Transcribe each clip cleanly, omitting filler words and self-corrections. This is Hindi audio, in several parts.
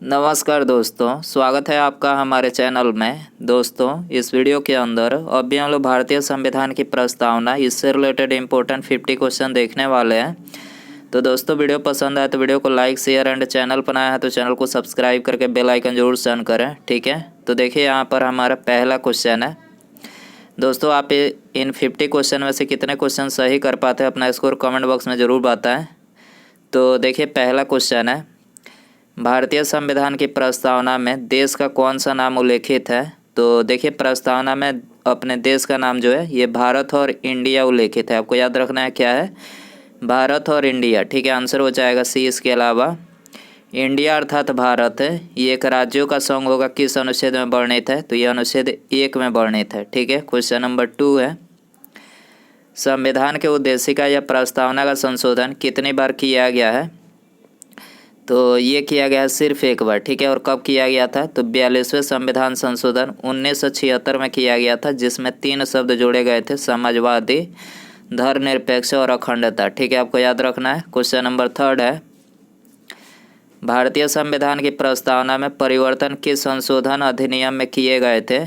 नमस्कार दोस्तों, स्वागत है आपका हमारे चैनल में। दोस्तों, इस वीडियो के अंदर अभी हम लोग भारतीय संविधान की प्रस्तावना इससे रिलेटेड इम्पोर्टेंट 50 क्वेश्चन देखने वाले हैं। तो दोस्तों, वीडियो पसंद आए तो वीडियो को लाइक शेयर एंड चैनल पर नया है तो चैनल को सब्सक्राइब करके बेल आइकन जरूर ऑन करें, ठीक है। तो देखिए यहाँ पर हमारा पहला क्वेश्चन है। दोस्तों, आप इन 50 क्वेश्चन में से कितने क्वेश्चन सही कर पाते हैं अपना स्कोर कमेंट बॉक्स में ज़रूर बताएं। तो देखिए पहला क्वेश्चन है, भारतीय संविधान की प्रस्तावना में देश का कौन सा नाम उल्लेखित है। तो देखिए प्रस्तावना में अपने देश का नाम जो है ये भारत और इंडिया उल्लेखित है। आपको याद रखना है क्या है, भारत और इंडिया, ठीक है। आंसर हो जाएगा सी। इसके अलावा इंडिया अर्थात भारत है, ये एक राज्यों का संघ होगा, किस अनुच्छेद में वर्णित है। तो ये अनुच्छेद 1 में वर्णित है, ठीक है। क्वेश्चन नंबर 2 है, संविधान के उद्देशिका या प्रस्तावना का संशोधन कितनी बार किया गया है। तो ये किया गया है सिर्फ एक बार, ठीक है। और कब किया गया था, तो 42वें संविधान संशोधन 1976 में किया गया था, जिसमें 3 शब्द जोड़े गए थे, समाजवादी, धर्मनिरपेक्ष और अखंडता, ठीक है। आपको याद रखना है। क्वेश्चन नंबर 3 है, भारतीय संविधान की प्रस्तावना में परिवर्तन किस संशोधन अधिनियम में किए गए थे।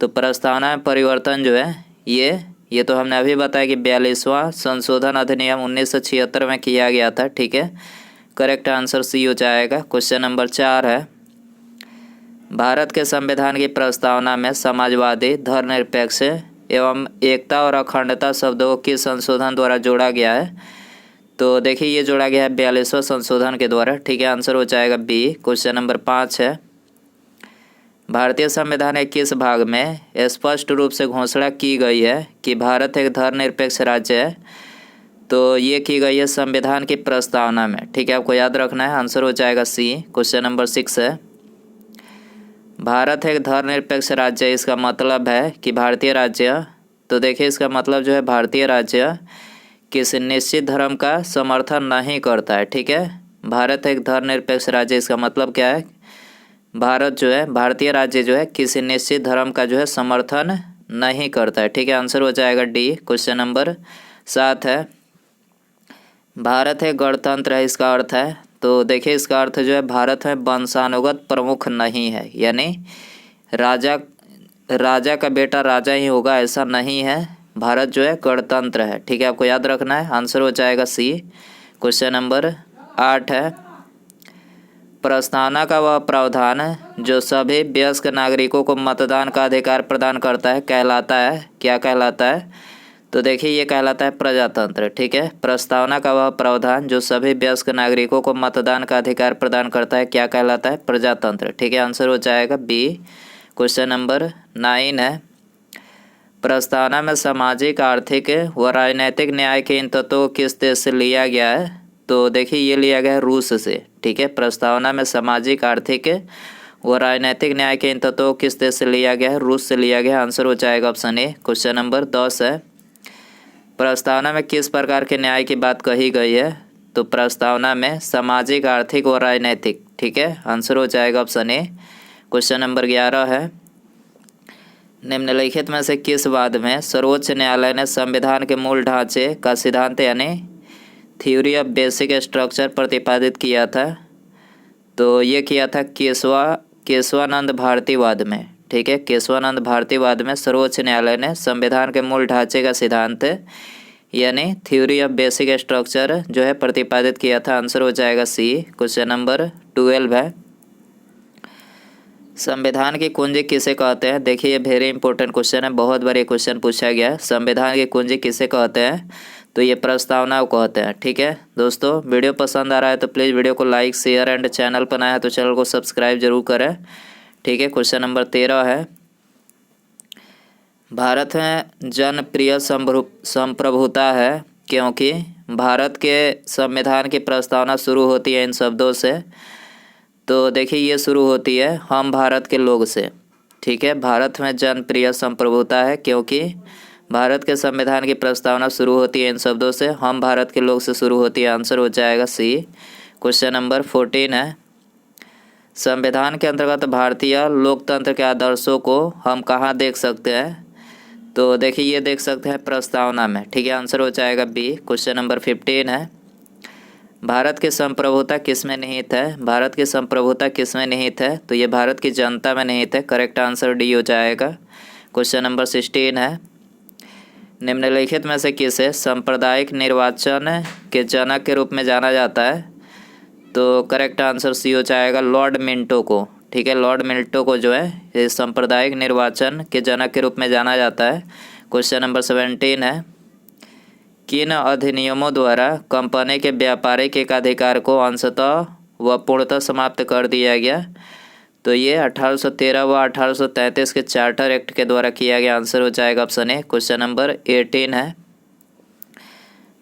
तो प्रस्तावना में परिवर्तन जो है ये तो हमने अभी बताया कि 42वां संशोधन अधिनियम 1976 में किया गया था, ठीक है। करेक्ट आंसर सी हो जाएगा। क्वेश्चन नंबर 4 है, भारत के संविधान की प्रस्तावना में समाजवादी, धर्मनिरपेक्ष एवं एकता और अखंडता शब्दों को किस संशोधन द्वारा जोड़ा गया है। तो देखिए ये जोड़ा गया है 42वें संशोधन के द्वारा, ठीक है। आंसर हो जाएगा बी। क्वेश्चन नंबर 5 है, भारतीय संविधान के किस भाग में स्पष्ट रूप से घोषणा की गई है कि भारत एक धर्मनिरपेक्ष राज्य है। तो ये की गई है संविधान की प्रस्तावना में, ठीक है। आपको याद रखना है। आंसर हो जाएगा सी। क्वेश्चन नंबर 6 है, भारत एक धर्मनिरपेक्ष राज्य है, इसका मतलब है कि भारतीय राज्य, तो देखिए इसका मतलब जो है भारतीय राज्य किसी निश्चित धर्म का समर्थन नहीं करता है, ठीक है। भारत एक धर्मनिरपेक्ष राज्य, इसका मतलब क्या है, भारत जो है, भारतीय राज्य जो है किसी निश्चित धर्म का जो है समर्थन नहीं करता है, ठीक है। आंसर हो जाएगा डी। क्वेश्चन नंबर 7 है, भारत एक गणतंत्र है, इसका अर्थ है। तो देखिए इसका अर्थ जो है भारत में वंशानुगत प्रमुख नहीं है, यानी राजा का बेटा राजा ही होगा ऐसा नहीं है। भारत जो है गणतंत्र है, ठीक है। आपको याद रखना है। आंसर हो जाएगा सी। क्वेश्चन नंबर 8 है, प्रस्तावना का वह प्रावधान जो सभी वयस्क नागरिकों को मतदान का अधिकार प्रदान करता है कहलाता है, क्या कहलाता है। तो देखिए ये कहलाता है प्रजातंत्र, ठीक है। प्रस्तावना का वह प्रावधान जो सभी वयस्क नागरिकों को मतदान का अधिकार प्रदान करता है क्या कहलाता है, प्रजातंत्र, ठीक है। आंसर हो जाएगा बी। क्वेश्चन नंबर 9 है, प्रस्तावना में सामाजिक, आर्थिक व राजनैतिक न्याय के इन तत्वों को किस देश से लिया गया है। तो देखिए ये लिया गया है रूस से, ठीक है। प्रस्तावना में सामाजिक, आर्थिक व राजनैतिक न्याय के इन तत्वों को किस देश से लिया गया है, रूस से लिया गया है। आंसर हो जाएगा ऑप्शन ए। क्वेश्चन नंबर 10 है, प्रस्तावना में किस प्रकार के न्याय की बात कही गई है। तो प्रस्तावना में सामाजिक, आर्थिक व राजनैतिक, ठीक है। आंसर हो जाएगा ऑप्शन ए। क्वेश्चन नंबर 11 है, निम्नलिखित में से किस वाद में सर्वोच्च न्यायालय ने संविधान के मूल ढांचे का सिद्धांत यानी थ्योरी ऑफ बेसिक स्ट्रक्चर प्रतिपादित किया था। तो ये किया था केशवानंद भारतीवाद में, ठीक है। केशवानंद भारतीवाद में सर्वोच्च न्यायालय ने संविधान के मूल ढांचे का सिद्धांत यानी थ्योरी ऑफ बेसिक स्ट्रक्चर जो है प्रतिपादित किया था। आंसर हो जाएगा सी। क्वेश्चन नंबर 12 है, संविधान की कुंजी किसे कहते हैं। देखिए ये वेरी इंपॉर्टेंट क्वेश्चन है, बहुत बार ये क्वेश्चन पूछा गया है। संविधान की कुंजी किसे कहते हैं, तो ये प्रस्तावना को कहते हैं, ठीक है। दोस्तों, वीडियो पसंद आ रहा है तो प्लीज़ वीडियो को लाइक शेयर एंड चैनल पर नया है तो चैनल को सब्सक्राइब जरूर करें, ठीक है। क्वेश्चन नंबर 13 है, भारत में जनप्रिय संप्रभुता है क्योंकि भारत के संविधान की प्रस्तावना शुरू होती है इन शब्दों से। तो देखिए ये शुरू होती है हम भारत के लोग से, ठीक है। भारत में जनप्रिय संप्रभुता है क्योंकि भारत के संविधान की प्रस्तावना शुरू होती है इन शब्दों से, हम भारत के लोग से शुरू होती है। आंसर हो जाएगा सी। क्वेश्चन नंबर 14 है, संविधान के अंतर्गत भारतीय लोकतंत्र के आदर्शों को हम कहाँ देख सकते हैं। तो देखिए ये देख सकते हैं प्रस्तावना में, ठीक है। आंसर हो जाएगा बी। क्वेश्चन नंबर 15 है, भारत की संप्रभुता किसमें निहित है? भारत की संप्रभुता किसमें निहित है? तो ये भारत की जनता में निहित है। करेक्ट आंसर डी हो जाएगा। क्वेश्चन नंबर 16 है, निम्नलिखित में से किसे सांप्रदायिक निर्वाचन के जनक के रूप में जाना जाता है? तो करेक्ट आंसर सी हो जाएगा, लॉर्ड मिंटो को। ठीक है, लॉर्ड मिंटो को जो है ये सांप्रदायिक निर्वाचन के जनक के रूप में जाना जाता है। क्वेश्चन नंबर 17 है, किन अधिनियमों द्वारा कंपनी के व्यापारिक एकाधिकार को अंशतः व पूर्णतः समाप्त कर दिया गया? तो ये 1813 व 1833 के चार्टर एक्ट के द्वारा किया गया। आंसर हो जाएगा ऑप्शन ए। क्वेश्चन नंबर 18 है,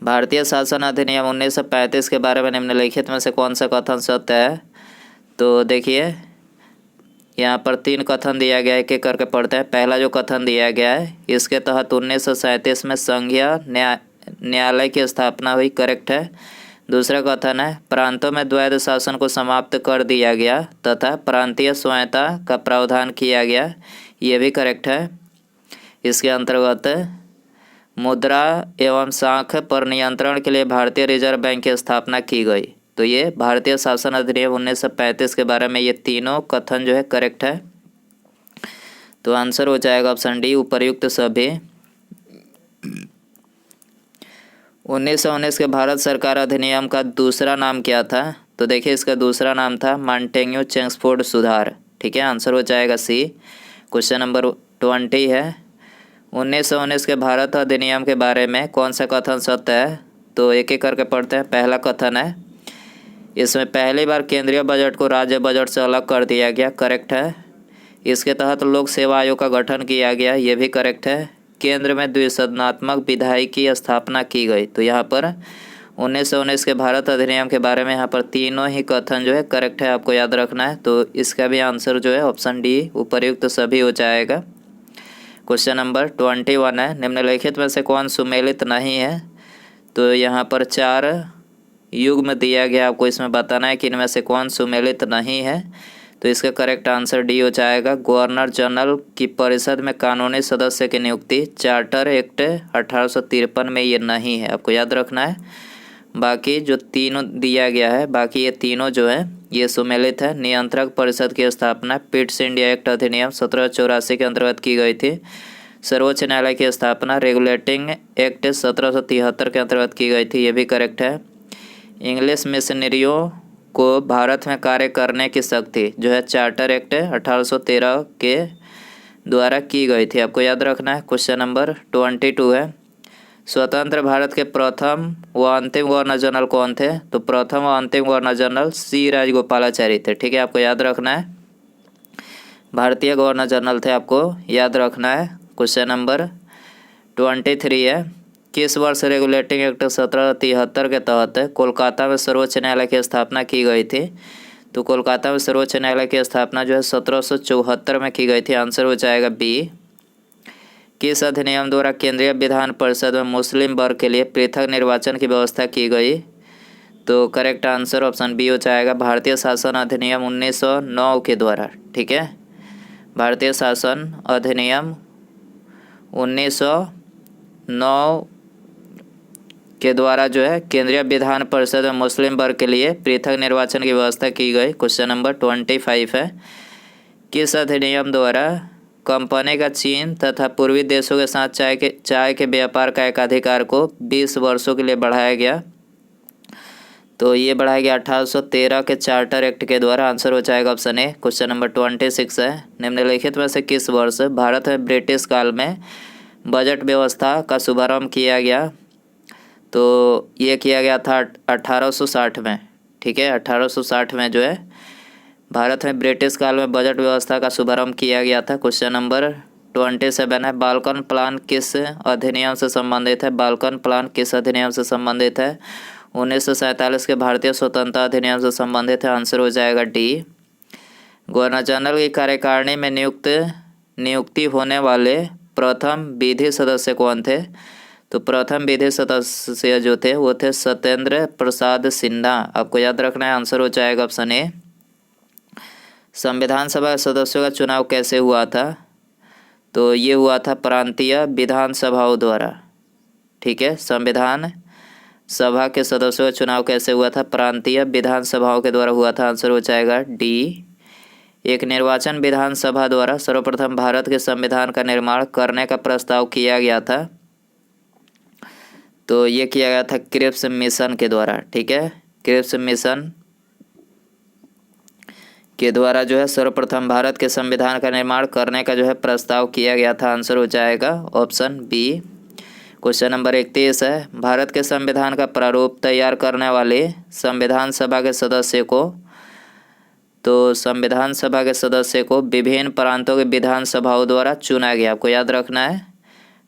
भारतीय शासन अधिनियम 1935 के बारे में निम्नलिखित में से कौन सा कथन सत्य है? तो देखिए यहाँ पर 3 कथन दिया गया है, एक एक करके पढ़ते हैं। पहला जो कथन दिया गया है, इसके तहत 1937 में संघीय न्यायालय की स्थापना हुई। करेक्ट है। दूसरा कथन है, प्रांतों में द्वैध शासन को समाप्त कर दिया गया तथा प्रांतीय स्वायत्तता का प्रावधान किया गया। ये भी करेक्ट है। इसके अंतर्गत मुद्रा एवं शाख पर नियंत्रण के लिए भारतीय रिजर्व बैंक की स्थापना की गई। तो ये भारतीय शासन अधिनियम 1935 के बारे में ये तीनों कथन जो है करेक्ट है। तो आंसर हो जाएगा ऑप्शन डी, उपर्युक्त सभी। 1919 के भारत सरकार अधिनियम का दूसरा नाम क्या था? तो देखिए इसका दूसरा नाम था मॉन्टेग्यू चेम्सफोर्ड सुधार। ठीक है, आंसर हो जाएगा सी। क्वेश्चन नंबर 20 है, 1919 के भारत अधिनियम के बारे में कौन सा कथन सत्य है? तो एक एक करके पढ़ते हैं। पहला कथन है, इसमें पहली बार केंद्रीय बजट को राज्य बजट से अलग कर दिया गया। करेक्ट है। इसके तहत लोक सेवा आयोग का गठन किया गया। ये भी करेक्ट है। केंद्र में द्विसदनात्मक विधायी की स्थापना की गई। तो यहाँ पर 1919 के भारत अधिनियम के बारे में यहाँ पर तीनों ही कथन जो है करेक्ट है, आपको याद रखना है। तो इसका भी आंसर जो है ऑप्शन डी, उपर्युक्त सभी हो जाएगा। क्वेश्चन नंबर 21 है, निम्नलिखित में से कौन सुमेलित नहीं है? तो यहाँ पर 4 युग्म दिया गया, आपको इसमें बताना है कि इनमें से कौन सुमेलित नहीं है। तो इसका करेक्ट आंसर डी हो जाएगा, गवर्नर जनरल की परिषद में कानूनी सदस्य की नियुक्ति चार्टर एक्ट 1853 में ये नहीं है, आपको याद रखना है। बाकी जो तीनों दिया गया है, बाकी ये तीनों जो है ये सुमेलित है। नियंत्रक परिषद की स्थापना पिट्स इंडिया एक्ट अधिनियम 1784 के अंतर्गत की गई थी। सर्वोच्च न्यायालय की स्थापना रेगुलेटिंग एक्ट 1773 के अंतर्गत की गई थी। ये भी करेक्ट है। इंग्लिश मिशनरियों को भारत में कार्य करने की शक्ति जो है चार्टर एक्ट 1813 के द्वारा की गई थी, आपको याद रखना है। क्वेश्चन नंबर 22 है, स्वतंत्र भारत के प्रथम व अंतिम गवर्नर जनरल कौन थे? तो प्रथम व अंतिम गवर्नर जनरल सी राजगोपालाचारी थे। ठीक है, आपको याद रखना है। भारतीय गवर्नर जनरल थे, आपको याद रखना है। क्वेश्चन नंबर 23 है, किस वर्ष रेगुलेटिंग एक्ट 1773 के तहत कोलकाता में सर्वोच्च न्यायालय की स्थापना की गई थी? तो कोलकाता में सर्वोच्च न्यायालय की स्थापना जो है 1774 में की गई थी। आंसर हो जाएगा बी। किस अधिनियम द्वारा केंद्रीय विधान परिषद में मुस्लिम वर्ग के लिए पृथक निर्वाचन की व्यवस्था की गई? तो करेक्ट आंसर ऑप्शन बी हो जाएगा, भारतीय शासन अधिनियम 1909 के द्वारा। ठीक है, भारतीय शासन अधिनियम 1909 के द्वारा जो है केंद्रीय विधान परिषद में मुस्लिम वर्ग के लिए पृथक निर्वाचन की व्यवस्था की गई। क्वेश्चन नंबर 25 है, किस अधिनियम द्वारा कंपनी का चीन तथा पूर्वी देशों के साथ चाय के व्यापार का एकाधिकार को 20 वर्षों के लिए बढ़ाया गया? तो ये बढ़ाया गया 1813 के चार्टर एक्ट के द्वारा। आंसर हो जाएगा ऑप्शन ए। क्वेश्चन नंबर 26 है, निम्नलिखित में से किस वर्ष भारत में ब्रिटिश काल में बजट व्यवस्था का शुभारंभ किया गया? तो ये किया गया था 1860 में। ठीक है, 1860 में जो है भारत में ब्रिटिश काल में बजट व्यवस्था का शुभारंभ किया गया था। क्वेश्चन नंबर 27 है, बाल्कन प्लान किस अधिनियम से संबंधित है? बाल्कन प्लान किस अधिनियम से संबंधित है? 1947 के भारतीय स्वतंत्रता अधिनियम से संबंधित है। आंसर हो जाएगा डी। गवर्नर जनरल की कार्यकारिणी में नियुक्ति होने वाले प्रथम विधि सदस्य कौन थे? तो प्रथम विधि सदस्य जो थे वो थे सत्येंद्र प्रसाद सिन्हा, आपको याद रखना है। आंसर हो जाएगा ऑप्शन ए। संविधान सभा के सदस्यों का चुनाव कैसे हुआ था? तो ये हुआ था प्रांतीय विधानसभाओं द्वारा। ठीक है, संविधान सभा के सदस्यों का चुनाव कैसे हुआ था? प्रांतीय विधानसभाओं के द्वारा हुआ था। आंसर हो जाएगा डी। एक निर्वाचन विधानसभा द्वारा सर्वप्रथम भारत के संविधान का निर्माण करने का प्रस्ताव किया गया था, तो ये किया गया था क्रिप्स मिशन के द्वारा। ठीक है, क्रिप्स मिशन के द्वारा जो है सर्वप्रथम भारत के संविधान का निर्माण करने का जो है प्रस्ताव किया गया था। आंसर हो जाएगा ऑप्शन बी। क्वेश्चन नंबर 31 है, भारत के संविधान का प्रारूप तैयार करने वाले संविधान सभा के सदस्य को, तो संविधान सभा के सदस्य को विभिन्न प्रांतों के विधानसभाओं द्वारा चुना गया। आपको याद रखना है,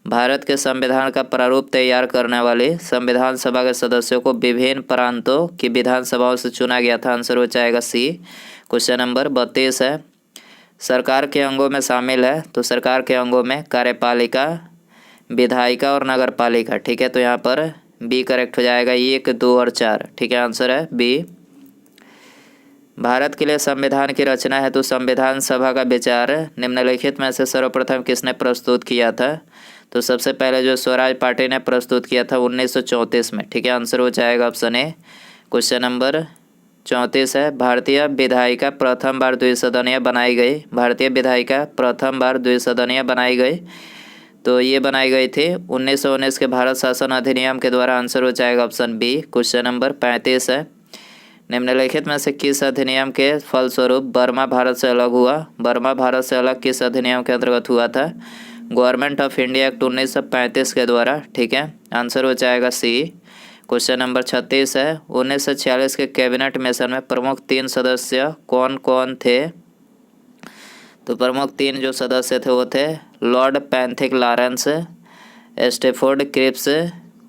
भारत के संविधान का प्रारूप तैयार करने वाले संविधान सभा के सदस्यों को विभिन्न प्रांतों की विधानसभाओं से चुना गया था। आंसर हो जाएगा सी। क्वेश्चन नंबर 32 है, सरकार के अंगों में शामिल है, तो सरकार के अंगों में कार्यपालिका, विधायिका और नगर पालिका। ठीक है, तो यहाँ पर बी करेक्ट हो जाएगा, 1, 2 और 4। ठीक है, आंसर है बी। भारत के लिए संविधान की रचना है तो संविधान सभा का विचार निम्नलिखित में से सर्वप्रथम किसने प्रस्तुत किया था? तो सबसे पहले जो स्वराज पार्टी ने प्रस्तुत किया था 1934 में। ठीक है, आंसर हो जाएगा ऑप्शन ए। क्वेश्चन नंबर 34 है, भारतीय विधायिका प्रथम बार द्विसदनीय बनाई गई। भारतीय विधायिका प्रथम बार द्विसदनीय बनाई गई, तो ये बनाई गई थी 1919 के भारत शासन अधिनियम के द्वारा। आंसर हो जाएगा ऑप्शन बी। क्वेश्चन नंबर 35 है, निम्नलिखित में से किस अधिनियम के फलस्वरूप बर्मा भारत से अलग हुआ? बर्मा भारत से अलग किस अधिनियम के अंतर्गत हुआ था? गवर्नमेंट ऑफ इंडिया एक्ट 1935 के द्वारा। ठीक है, आंसर हो जाएगा सी। क्वेश्चन नंबर 36 है, 1946 के कैबिनेट मिशन में प्रमुख 3 सदस्य कौन कौन थे? तो प्रमुख 3 जो सदस्य थे वो थे lord Pethick Lawrence, Stafford Cripps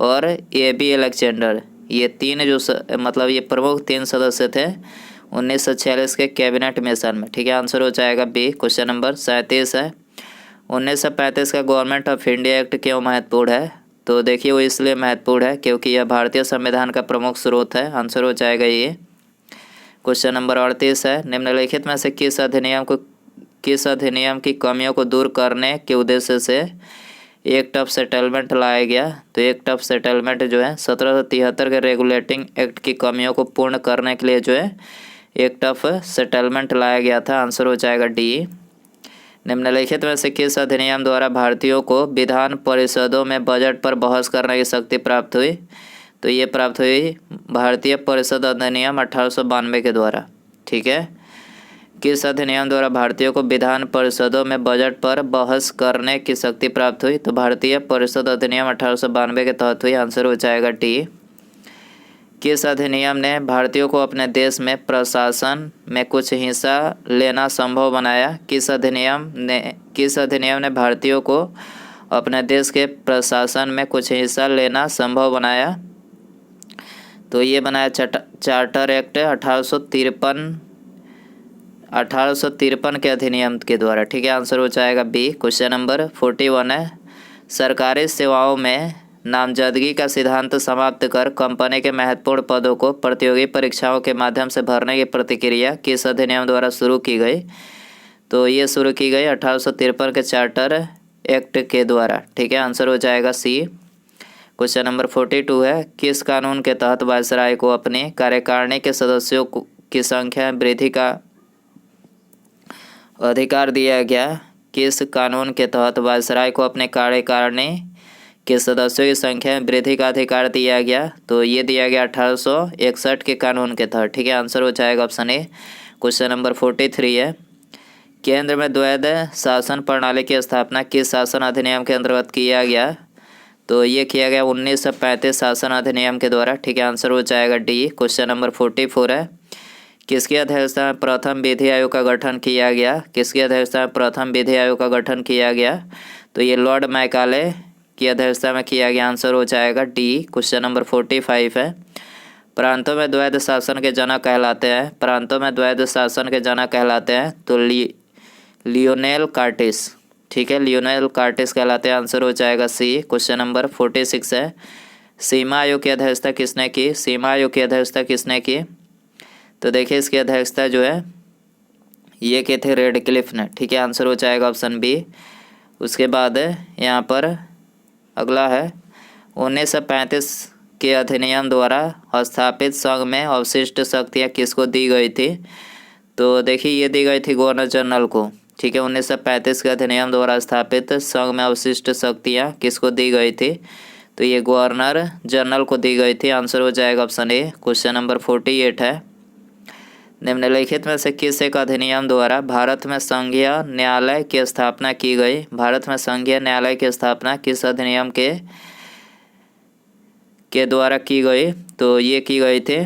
और ए.बी. अलेक्जेंडर। ये 3 जो मतलब ये प्रमुख 3 सदस्य थे 1946 के कैबिनेट मिशन में। ठीक है, आंसर हो जाएगा बी। क्वेश्चन नंबर 37 है, 1935 का गवर्नमेंट ऑफ इंडिया एक्ट क्यों महत्वपूर्ण है? तो देखिए वो इसलिए महत्वपूर्ण है क्योंकि यह भारतीय संविधान का प्रमुख स्रोत है। आंसर हो जाएगा ये। क्वेश्चन नंबर 38 है, निम्नलिखित में से किस अधिनियम की कमियों को दूर करने के उद्देश्य से एक्ट ऑफ सेटलमेंट लाया गया? तो एक्ट ऑफ सेटलमेंट जो है 1773 के रेगुलेटिंग एक्ट की कमियों को पूर्ण करने के लिए जो है एक्ट ऑफ सेटलमेंट लाया गया था। आंसर हो जाएगा डी। निम्नलिखित में से किस अधिनियम द्वारा भारतीयों को विधान परिषदों में बजट पर बहस करने की शक्ति प्राप्त हुई? तो ये प्राप्त हुई भारतीय परिषद अधिनियम 1892 के द्वारा। ठीक है, किस अधिनियम द्वारा भारतीयों को विधान परिषदों में बजट पर बहस करने की शक्ति प्राप्त हुई? तो भारतीय परिषद अधिनियम 1892 के तहत हुई। आंसर हो जाएगा डी। किस अधिनियम ने भारतीयों को अपने देश में प्रशासन में कुछ हिस्सा लेना संभव बनाया? किस अधिनियम ने भारतीयों को अपने देश के प्रशासन में कुछ हिस्सा लेना संभव बनाया? तो ये बनाया चार्टर एक्ट 1853 के अधिनियम के द्वारा। ठीक है, आंसर हो जाएगा बी। क्वेश्चन नंबर 41 है, सरकारी सेवाओं में नामजदगी का सिद्धांत समाप्त कर कंपनी के महत्वपूर्ण पदों को प्रतियोगी परीक्षाओं के माध्यम से भरने की प्रक्रिया किस अधिनियम द्वारा शुरू की गई? तो ये शुरू की गई 1853 के चार्टर एक्ट के द्वारा। ठीक है, आंसर हो जाएगा सी। क्वेश्चन नंबर 42 है, किस कानून के तहत वायसराय को अपनी कार्यकारिणी के सदस्यों की संख्या वृद्धि का अधिकार दिया गया? किस कानून के तहत वायसराय को अपने कार्यकारिणी के सदस्यों की संख्या में वृद्धि का अधिकार दिया गया? तो ये दिया गया 1861 के कानून के तहत। ठीक है, आंसर हो जाएगा ऑप्शन ए। क्वेश्चन नंबर 43 है, केंद्र में द्वैध शासन प्रणाली की स्थापना किस शासन अधिनियम के अंतर्गत किया गया? तो ये किया गया 1935 शासन अधिनियम के द्वारा। ठीक है, आंसर हो जाएगा डी। क्वेश्चन नंबर 44 है, किसकी अध्यक्षता में प्रथम विधि आयोग का गठन किया गया? किसकी अध्यक्षता में प्रथम विधि आयोग का गठन किया गया? तो ये लॉर्ड मैकाले की अध्यक्षता में किया गया। आंसर हो जाएगा डी। क्वेश्चन नंबर 45 है, प्रांतों में द्वैध शासन के जनक कहलाते हैं? प्रांतों में द्वैध शासन के जनक कहलाते हैं तो लियोनेल कार्टिस। ठीक है, लियोनेल कार्टिस कहलाते हैं। आंसर हो जाएगा सी। क्वेश्चन नंबर 46 है, सीमा आयोग की अध्यक्षता किसने की? सीमा आयोग की अध्यक्षता किसने की? तो देखिए इसकी अध्यक्षता जो है ये के थे रेडक्लिफ ने। ठीक है, आंसर हो जाएगा ऑप्शन बी। उसके बाद यहाँ पर अगला है 1935 के अधिनियम द्वारा स्थापित संघ में अवशिष्ट शक्तियाँ किसको दी गई थी? तो देखिए ये दी गई थी गवर्नर जनरल को। ठीक है, 1935 के अधिनियम द्वारा स्थापित संघ में अवशिष्ट शक्तियाँ किसको दी गई थी? तो ये गवर्नर जनरल को दी गई थी। आंसर हो जाएगा ऑप्शन ए। क्वेश्चन नंबर 48 है, निम्नलिखित में से किस एक अधिनियम द्वारा भारत में संघीय न्यायालय की स्थापना की गई? भारत में संघीय न्यायालय की स्थापना किस अधिनियम के द्वारा की गई? तो ये की गई थी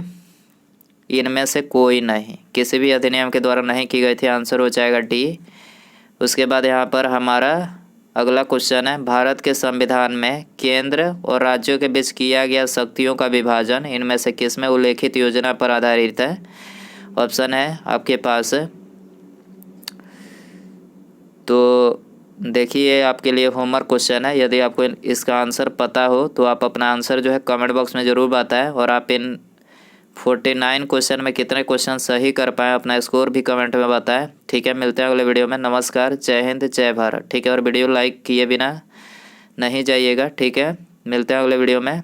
इनमें से कोई नहीं, किसी भी अधिनियम के द्वारा नहीं की गई थी। आंसर हो जाएगा डी। उसके बाद यहाँ पर हमारा अगला क्वेश्चन है, भारत के संविधान में केंद्र और राज्यों के बीच किया गया शक्तियों का विभाजन इनमें से किस में उल्लेखित योजना पर आधारित है? ऑप्शन है आपके पास। तो देखिए आपके लिए होमवर्क क्वेश्चन है, यदि आपको इसका आंसर पता हो तो आप अपना आंसर जो है कमेंट बॉक्स में ज़रूर बताएं, और आप इन 49 क्वेश्चन में कितने क्वेश्चन सही कर पाएँ अपना स्कोर भी कमेंट में बताएं। ठीक है, मिलते हैं अगले वीडियो में। नमस्कार, जय हिंद, जय भारत। ठीक है, और वीडियो लाइक किए बिना नहीं जाइएगा। ठीक है, मिलते हैं अगले वीडियो में।